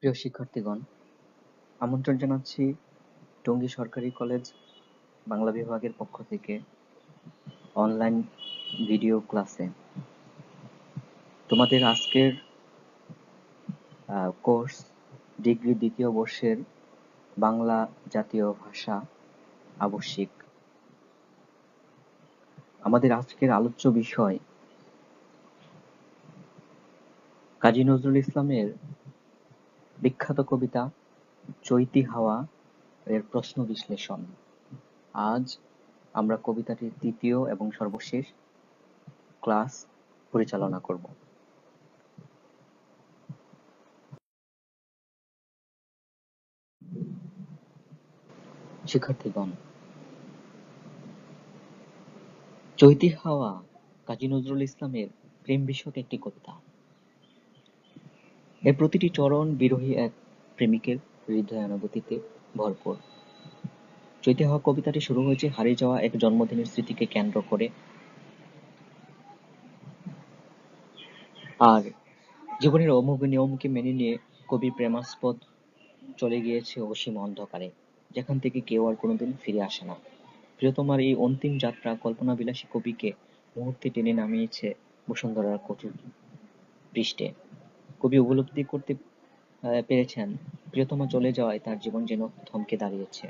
প্রিয় শিক্ষার্থীগণ, আমন্ত্রণ জানাচ্ছি টঙ্গী সরকারি কলেজ বাংলা বিভাগের পক্ষ থেকে অনলাইন ভিডিও ক্লাসে। তোমাদের আজকের কোর্স ডিগ্রি দ্বিতীয় বর্ষের বাংলা জাতীয় ভাষা আবশ্যিক। আমাদের আজকের আলোচ্য বিষয় কাজী নজরুল ইসলামের বিখ্যাত কবিতা চৈতি হাওয়া এর প্রশ্ন বিশ্লেষণ। আজ আমরা কবিতাটির তৃতীয় এবং সর্বশেষ ক্লাস পরিচালনা করব। শিক্ষার্থীগণ, চৈতি হাওয়া কাজী নজরুল ইসলামের প্রেম বিষয়ক একটি কবিতা। এর প্রতিটি চরণ বিরহী এক প্রেমিকের হৃদয়ানুভূতিতে ভরপুর। চৈতি হাওয়া কবিতাটি শুরু হয়েছে হারিয়ে যাওয়া এক জন্মদিনের স্মৃতিকে কেন্দ্র করে, আর জীবনের অমোঘ নিয়মকে মেনে নিয়ে কবি প্রেমাস্পদ চলে গিয়েছে অসীম অন্ধকারে, যেখান থেকে কেউ আর কোনোদিন ফিরে আসে না। প্রিয়তমার এই অন্তিম যাত্রা কল্পনাবিলাসী কবিকে মুহূর্তে টেনে নামিয়েছে বসুন্ধরার কঠোর পৃষ্ঠে। কবি উপলব্ধি করতে পেরেছেন প্রিয়তমা চলে যাওয়ায় তার জীবন যেন থমকে দাঁড়িয়েছে।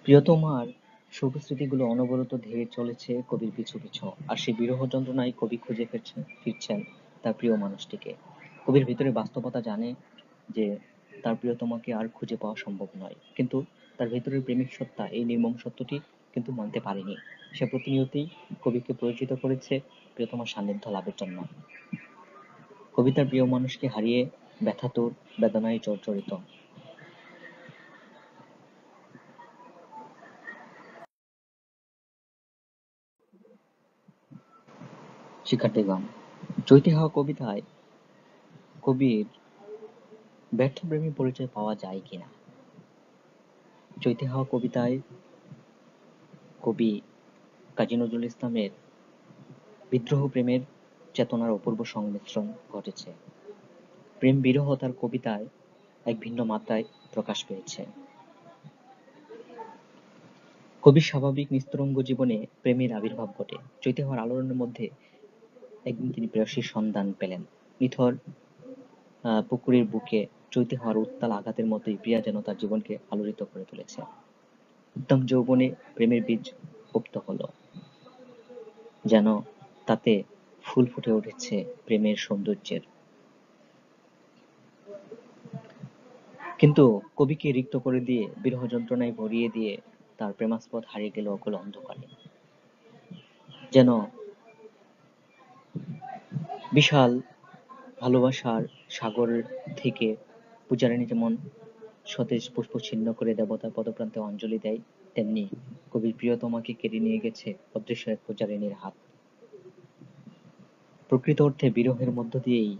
প্রিয়তমার শোকস্মৃতিগুলো অনবরত ধেয়ে চলেছে কবির পিছু পিছু, আর সেই বিরহ যন্ত্রণায় কবি খুঁজে ফিরছেন তার প্রিয় মানুষটিকে। কবির ভিতরে বাস্তবতা জানে যে তার প্রিয়তমাকে আর খুঁজে পাওয়া সম্ভব নয়, কিন্তু তার ভেতরের প্রেমিক সত্তা এই নির্মম সত্যটি কিন্তু মানতে পারেনি। সে প্রতিনিয়তই কবিকে পরিচিত করেছে প্রিয়তমার সান্নিধ্য লাভের জন্য। কবি তার প্রিয় মানুষকে হারিয়ে ব্যথাতুর, বেদনায় জর্জরিত। শিক্ষার্থীগণ, চৈতি হাওয়া কবিতায় কবির ব্যর্থ প্রেমী পরিচয় পাওয়া যায় কিনা? চৈতি হাওয়া কবিতায় কবি কাজী নজরুল ইসলামের বিদ্রোহ প্রেমের চেতনার অপূর্ব সংমিশ্রণ ঘটেছে। প্রেম বিরহ তার কবিতায় এক ভিন্ন মাত্রায় প্রকাশ পেয়েছে। কবির স্বাভাবিক নিস্তরঙ্গ জীবনে প্রেমের আবির্ভাব ঘটে। চৈতি হাওয়ার আলোড়নের মধ্যে একদিন তিনি প্রেয়সীর সন্ধান পেলেন। নিথর পুকুরের বুকে চৈতি হাওয়ার উত্তাল আঘাতের মতোই প্রিয়া যেন তার জীবনকে আলোড়িত করে তুলেছে। উদ্দাম যৌবনে প্রেমের বীজ উপ্ত হলো, যেন তাতে ফুল ফুটে উঠেছে প্রেমের সৌন্দর্যের। কিন্তু কবিকে রিক্ত করে দিয়ে, বিরহ যন্ত্রণায় ভরিয়ে দিয়ে তার প্রেমাস্পদ হারিয়ে গেল অকল অন্ধকারে। যেন বিশাল ভালোবাসার সাগর থেকে পূজারিনী যেমন সতেজ পুষ্প ছিন্ন করে দেবতার পদপ্রান্তে অঞ্জলি দেয়, তেমনি কবির প্রিয়তমাকে কেড়ে নিয়ে গেছে অদৃশ্য এক পূজারিনীর হাত। প্রকৃত অর্থে বিরহের মধ্য দিয়েই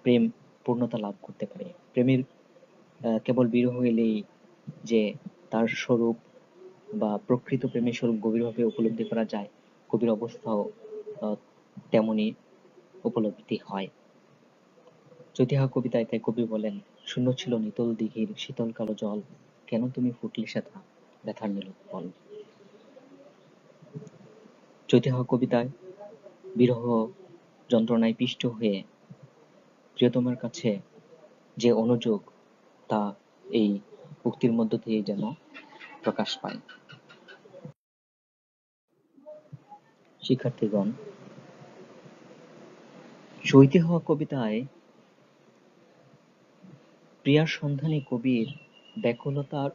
প্রেম পূর্ণতা লাভ করতে পারে। প্রেমের কেবল বিরহ এলেই যে তার স্বরূপ বা প্রকৃত প্রেমের স্বরূপ গভীরভাবে উপলব্ধি করা যায়, কবির অবস্থাও তেমনি উপলব্ধি হয়। চৈতি হাওয়া কবিতায় তাই কবি বলেন, শূন্য ছিল নিতল দিঘির শীতল কালো জল, কেন তুমি ফুটলে সেথা ব্যথার নীলোৎপল। চৈতি হাওয়া কবিতায় বিরহ যন্ত্রণায় পিষ্ট হয়ে প্রিয়তমার কাছে যে অনুযোগ, তা এই উক্তির মধ্য দিয়ে যেন প্রকাশ পায়। শিক্ষার্থীগণ, চৈতি হাওয়া কবিতায় প্রিয়ার সন্ধানে কবির ব্যাকুলতার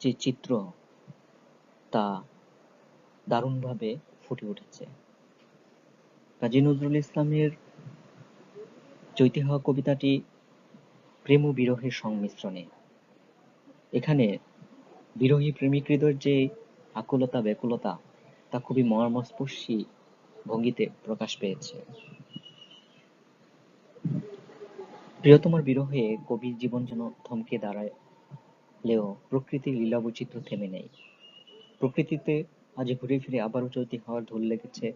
যে চিত্র, তা দারুণভাবে ফুটে উঠেছে। কাজী নজরুল ইসলামের চৈতি হাওয়া কবিতাটি প্রেম ও বিরহের সংমিশ্রণে। এখানে বিরহী প্রেমিক হৃদয়ের যে আকুলতা ব্যাকুলতা, তা খুবই মর্মস্পর্শী ভঙ্গিতে প্রকাশ পেয়েছে। প্রিয়তমার বিরহে কবির জীবন যেন থমকে দাঁড়ালেও প্রকৃতির লীলা বৈচিত্র্য থেমে নেই। প্রকৃতিতে আজ ঘুরে ফিরে আবারও চৈতি হাওয়ার ঢোল লেগেছে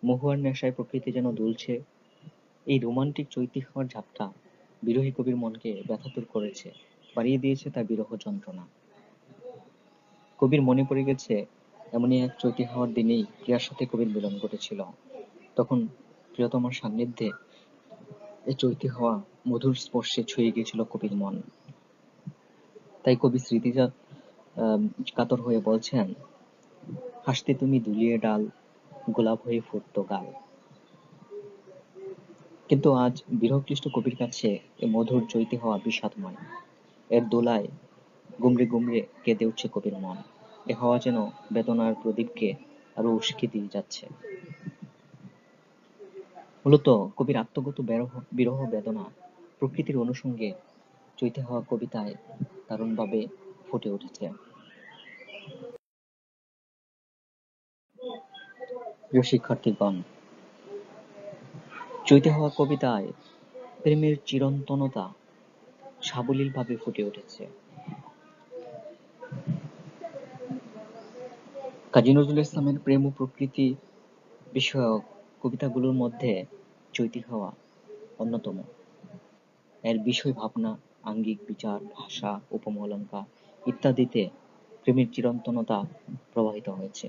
মহুয়ার নেশায় প্রকৃতি যেন দুলছে। এই রোমান্টিক চৈতিক হওয়ার ঝাপটা বিরহী কবির মনকে ব্যথাতুর করেছে, বাড়িয়ে দিয়েছে তার বিরহ যন্ত্রণা। কবির মনে পড়ে গেছে এমনই এক চৈতি হওয়ার দিনেই প্রিয়ার সাথে কবির মিলন ঘটেছিল। তখন প্রিয়তমার সান্নিধ্যে এই চৈতি হওয়া মধুর স্পর্শে ছুঁয়ে গিয়েছিল কবির মন। তাই কবি স্মৃতিজা কাতর হয়ে বলছেন, হাসতে তুমি দুলিয়ে ডাল, গোলাপ হয়ে ফুটতো গাল। কিন্তু আজ বিরহক্লিষ্ট কবির কাছে এ মধুর চৈতি হওয়া বিষাদময়। এর দোলায় গুমড়ে গুমড়ে কেঁদে উঠছে কবির মন। এ হওয়া যেন বেদনার প্রদীপকে আরো উস্কে দিয়ে যাচ্ছে। মূলত কবির আত্মগত বিরহ বেদনা প্রকৃতির অনুষঙ্গে চৈতি হওয়া কবিতায় দারুণভাবে ফুটে উঠেছে। প্রিয় শিক্ষার্থীগণ, চৈতি হওয়া কবিতায় প্রেমের চিরন্তনতা সাবলীলভাবে ফুটে উঠেছে। কাজী নজরুল ইসলামের প্রেম ও প্রকৃতি বিষয়ক কবিতাগুলোর মধ্যে চৈতি হওয়া অন্যতম। এর বিষয় ভাবনা, আঙ্গিক বিচার, ভাষা, উপমা অলঙ্কার ইত্যাদিতে প্রেমের চিরন্তনতা প্রবাহিত হয়েছে।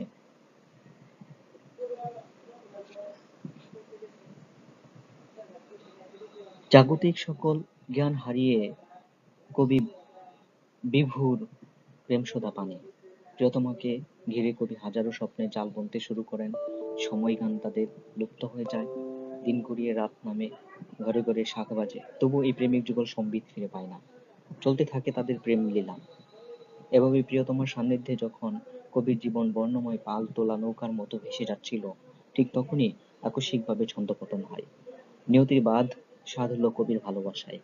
জাগতিক সকল জ্ঞান হারিয়ে কবি বিভোর প্রেমসুধা পানে। প্রিয়তমাকে ঘিরে কবি হাজারো স্বপ্নের জাল বুনতে শুরু করেন। সময়গান তাদের লুপ্ত হয়ে যায়। দিন গড়িয়ে রাত নামে, ঘরে ঘরে শাঁখ বাজে, তবু এই প্রেমিক যুগল সম্বিত ফিরে পায় না। চলতে থাকে তাদের প্রেম লীলা। এভাবে প্রিয়তমার সান্নিধ্যে যখন কবির জীবন বর্ণময় পাল তোলা নৌকার মতো ভেসে যাচ্ছিল, ঠিক তখনই আকস্মিকভাবে ছন্দপতন হয়। নিয়তির বাঁধ সাধল কবির ভালোবাসায়।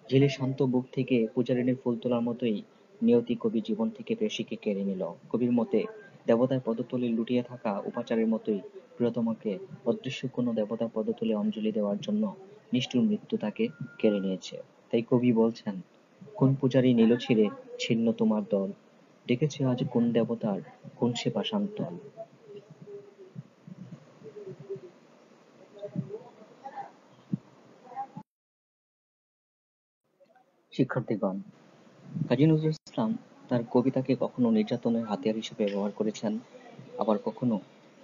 ঝিলের শান্ত বুক থেকে পূজারিনীর ফুল তোলার মতোই নিয়তি কবির জীবন থেকে প্রেয়সীকে কেড়ে নিল। কবির মতে দেবতার পদতলে লুটিয়ে থাকা উপাচারের মতোই প্রিয়তমাকে অদৃশ্য কোনো দেবতার পদতলে অঞ্জলি দেওয়ার জন্য নিষ্ঠুর মৃত্যু তাকে কেড়ে নিয়েছে। তাই কবি বলছেন, কোন পূজারী নিল ছিঁড়ে ছিন্ন তোমার দল, ডেকেছে আজ কোন দেবতার কোন সে পাষাণ তল। শিক্ষার্থীগণ, কাজী নজরুল ইসলাম তার কবিতাকে কখনো নির্যাতনের হাতিয়ার হিসেবে ব্যবহার করেছেন, আবার কখনো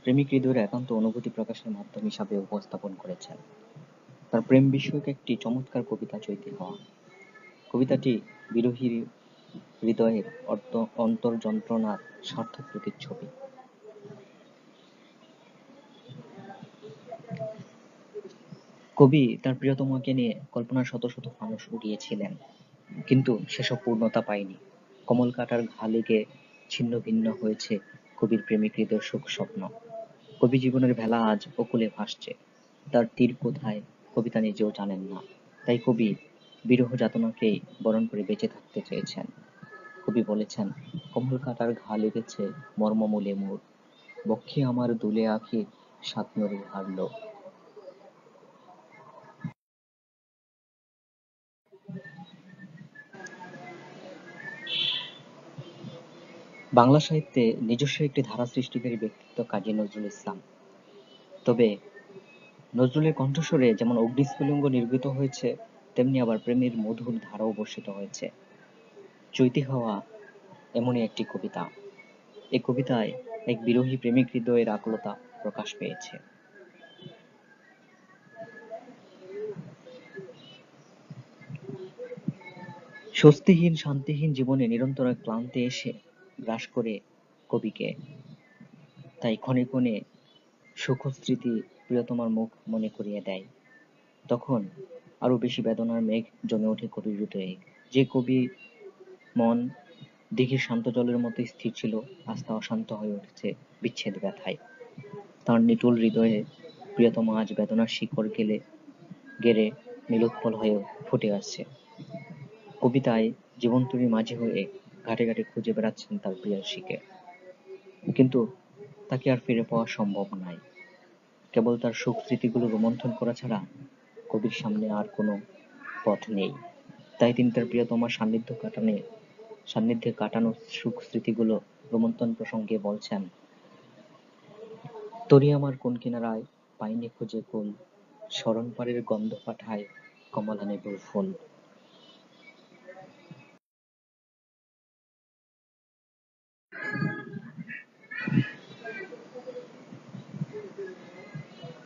প্রেমিক হৃদয়ের একান্ত অনুভূতি প্রকাশের মাধ্যম হিসাবে উপস্থাপন করেছেন। তার প্রেম বিষয়ক একটি চমৎকার কবিতা চৈতি হওয়া। কবিতাটি বিরহীর হৃদয়ের অন্তর্যন্ত্রণার সার্থক প্রতিচ্ছবি। কবি তার প্রিয়তমাকে নিয়ে কল্পনার শত শত ফানুস উড়িয়েছিলেন, কিন্তু সেসব পূর্ণতা পায়নি। কমল কাঁটার ঘা লেগে ছিন্ন ভিন্ন হয়েছে কবির প্রেমিক হৃদয়ের সুখ স্বপ্ন। কবি জীবনের ভেলা আজ অকুলে ভাসছে, তার তীর কোথায় কবিতা নিজেও জানেন না। তাই কবি বিরহ যাতনাকেই বরণ করে বেঁচে থাকতে চেয়েছেন। কবি বলেছেন, কমল কাঁটার ঘা লেগেছে মর্মমূলে মোর, বক্ষে আমার দুলে আঁখি স্বপ্নরে হারল। বাংলা সাহিত্যে নিজস্ব একটি ধারা সৃষ্টিকারী ব্যক্তিত্ব কাজী নজরুল ইসলাম। তবে নজরুলের কণ্ঠস্বরে যেমন অগ্নিস্ফুলিঙ্গ নির্গত হয়েছে, তেমনি আবার প্রেমের মধুর ধারাও বর্ষিত হয়েছে। চৈতি হওয়া এমনই একটি কবিতা। এই কবিতায় এক বিরহী প্রেমিক হৃদয়ের আকুলতা প্রকাশ পেয়েছে। স্বস্তিহীন শান্তিহীন জীবনে নিরন্তর এক ক্লান্তি এসে গ্রাস করে কবিকে। তাই ক্ষণে ক্ষণে সুখস্মৃতি প্রিয়তমার মুখ মনে করিয়ে দেয়। তখন আরো বেশি বেদনার মেঘ জমে ওঠে কবির হৃদয়ে। যে কবি মন দিঘির শান্ত জলের মতো স্থির ছিল, আজ তা অশান্ত হয়ে উঠেছে বিচ্ছেদ ব্যথায়। তার নিটোল হৃদয়ে প্রিয়তমা আজ বেদনার শিকড় গেড়ে নীলোৎপল হয়ে ফুটে আসছে। কবিতায় জীবনতরীর মাঝি হয়ে ঘাটে ঘাটে খুঁজে বেড়াচ্ছেন তার প্রেয়সীকে, কিন্তু তাকে আর ফিরে পাওয়া সম্ভব নয়। কেবল তার সুখ স্মৃতিগুলো রোমন্থন করা ছাড়া কবির সামনে আর কোনো পথ নেই। তাই তিনি তার প্রিয়তমার সান্নিধ্যে কাটানো সুখ স্মৃতিগুলো রোমন্থন প্রসঙ্গে বলছেন, তরি আমার কোন কিনারায়, পাইনি খুঁজে কুল, শরণ পাড়ের গন্ধ পাঠায় কমলা লেবুর ফুল।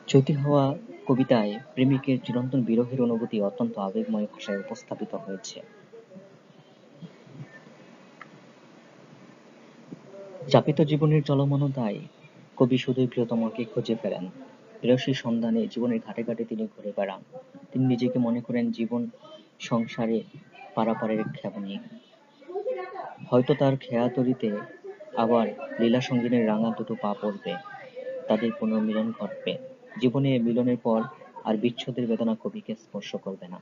চৈতি হওয়া কবিতায় প্রেমিকের চিরন্তন বিরহের অনুভূতি অত্যন্ত আবেগময় ভাষায় উপস্থাপিত হয়েছে। যাপিত জীবনের চলমনতায় কবি শুধুই প্রিয়তমাকে খুঁজে ফেরেন। প্রেয়সীর সন্ধানে জীবনের ঘাটে ঘাটে তিনি ঘুরে বেড়ান। তিনি নিজেকে মনে করেন জীবন সংসারে পারাপারের খেবনী। হয়তো তার খেয়াতরিতে আবার লীলা সঙ্গিনীর রাঙা দুটো পা পড়বে, তাদের পুনর্মিলন ঘটবে। জীবনে মিলনের পর আর বিচ্ছেদের বেদনা কবিকে স্পর্শ করবে না।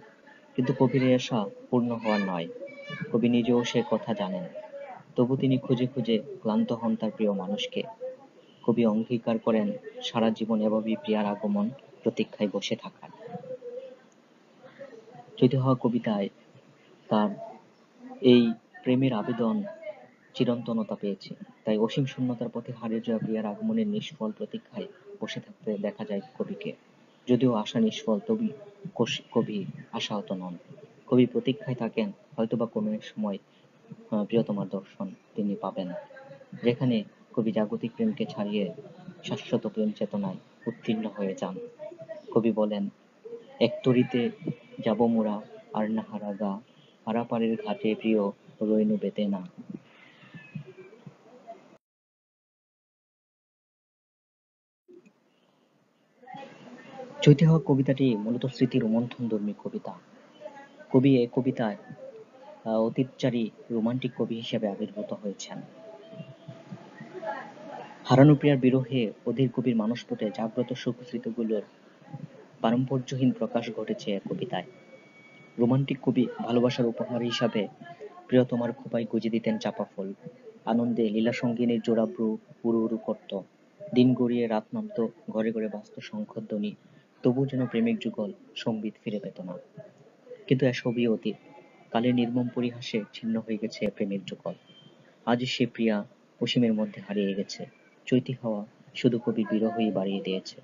কিন্তু কবির এই আশা পূর্ণ হওয়ার নয়। কবি নিজেও সে কথা জানেন। তবু তিনি খুঁজে খুঁজে ক্লান্ত হন তার প্রিয় মানুষকে। কবি অঙ্গীকার করেন সারা জীবন এভাবেই প্রিয়ার আগমন প্রতীক্ষায় বসে থাকার। চৈতি হওয়া কবিতায় তার এই প্রেমের আবেদন চিরন্তনতা পেয়েছে। তাই অসীম শূন্যতার পথে হারিয়ে যাওয়া প্রিয়ার আগমনের নিষ্ফল প্রতীক্ষায় বসে থাকতে দেখা যায় কবিকে। যদিও আশা নিষ্ফল, তবু কবি আশাহত নন। কবি প্রতীক্ষায় থাকেন হয়তোবা কোনো এক সময় প্রিয়তমার দর্শন তিনি পাবেন। যেখানে কবি জাগতিক প্রেমকে ছাড়িয়ে শাশ্বত প্রেম চেতনায় উত্তীর্ণ হয়ে যান। কবি বলেন, এক তরিতে যাব মোরা আর না হারা গা, পারাপারের ঘাটে প্রিয় রইনু বেতে না। চৈতি হওয়া কবিতাটি মূলত স্মৃতি রোমন্থনধর্মী কবিতা। কবি এ কবিতায় অতীতচারী রোমান্টিক কবি হিসেবে আবির্ভূত হয়েছেন। হারানো প্রিয়ার বিরহে অধীর কবির মানসপটে জাগ্রত সুখ-স্মৃতিগুলোর পারম্পর্যহীন প্রকাশ ঘটেছে এ কবিতায়। রোমান্টিক কবি ভালোবাসার উপহার হিসাবে প্রিয়তমার খোঁপায় গুঁজে দিতেন চাঁপা ফুল। আনন্দে লীলাসঙ্গিনীর জোড়া ভ্রু উড়ু উড়ু করত। দিন গড়িয়ে রাত নামত, ঘরে ঘরে বাজত শঙ্খধ্বনি, তবু যেন প্রেমিক যুগল সম্বিত ফিরে পেত না। কিন্তু এসবই অতীত। কালের নির্মম পরিহাসে ছিন্ন হয়ে গেছে প্রেমের যুগল। আজ সে প্রিয়া অসীমের মধ্যে হারিয়ে গেছে। চৈতি হওয়া শুধু কবির বিরহই বাড়িয়ে দিয়েছে।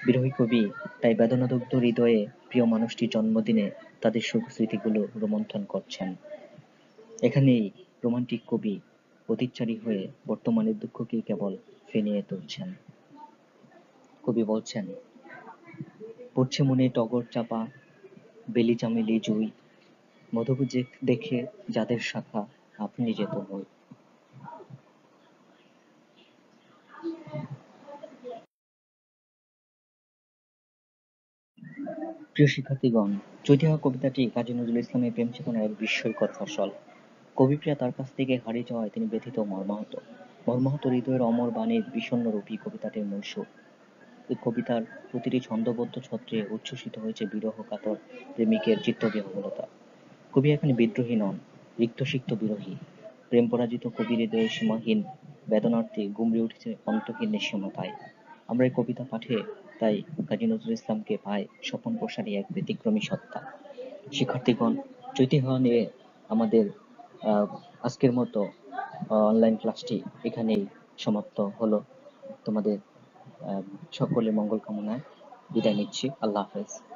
বিরহী কবি তাই বেদনাদগ্ধ হৃদয়ে প্রিয় মানুষটির জন্মদিনে তাদের সুখ স্মৃতিগুলো রোমন্থন করছেন। এখানেই রোমান্টিক কবি অতীতচারী হয়ে বর্তমানের দুঃখকেই কেবল ফেনিয়ে তুলছেন। কবি বলছেন, পড়ছে মনে টগর চাপা, বেলি চামেলি জুই, মধুপ দেখে যাদের শাখা, আপনি যে তো হই। প্রিয় শিক্ষার্থীগণ, চৈতি হওয়া কবিতাটি কাজী নজরুল ইসলামের প্রেম চেতনার এক বিস্ময়কর ফসল। কবিপ্রিয়া তার কাছ থেকে হারিয়ে যাওয়ায় তিনি ব্যথিত ও মর্মাহত। মর্মাহত হৃদয়ের অমর বাণীর বিষণ্ণ রূপই কবিতাটির মূল সুর। এই কবিতার প্রতিটি ছন্দবদ্ধ ছত্রে উচ্ছ্বসিত হয়েছে বিরহ কাতর প্রেমিকের চিত্তবিহ্বলতা। কবি এখানে বিদ্রোহী নন, রিক্তসিক্ত বিরহী। প্রেম পরাজিত কবির হৃদয়ে সীমাহীন বেদনার্থে গুমড়ে উঠেছে অন্তহীন নিঃসীমতায়। আমরা এই কবিতা পাঠে তাই কাজী নজরুল ইসলামকে পাই স্বপন প্রসারী এক ব্যতিক্রমী সত্তা। শিক্ষার্থীগণ, চৈতি হওয়া নিয়ে আমাদের আজকের মতো অনলাইন ক্লাসটি এখানেই সমাপ্ত হলো। তোমাদের সকলের মঙ্গল কামনায় বিদায় নিচ্ছি। আল্লাহ হাফেজ।